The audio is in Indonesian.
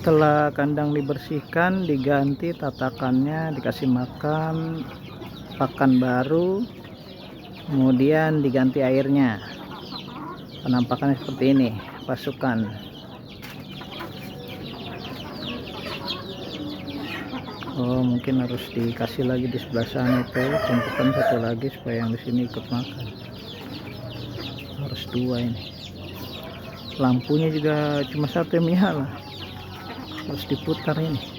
Setelah kandang dibersihkan, diganti tatakannya, dikasih makan pakan baru, kemudian diganti airnya. Penampakannya seperti ini pasukan. Oh, mungkin harus dikasih lagi di sebelah sana itu tumpukan satu lagi supaya yang di sini ikut makan. Harus dua ini. Lampunya juga cuma satu yang menyala, harus diputar ini.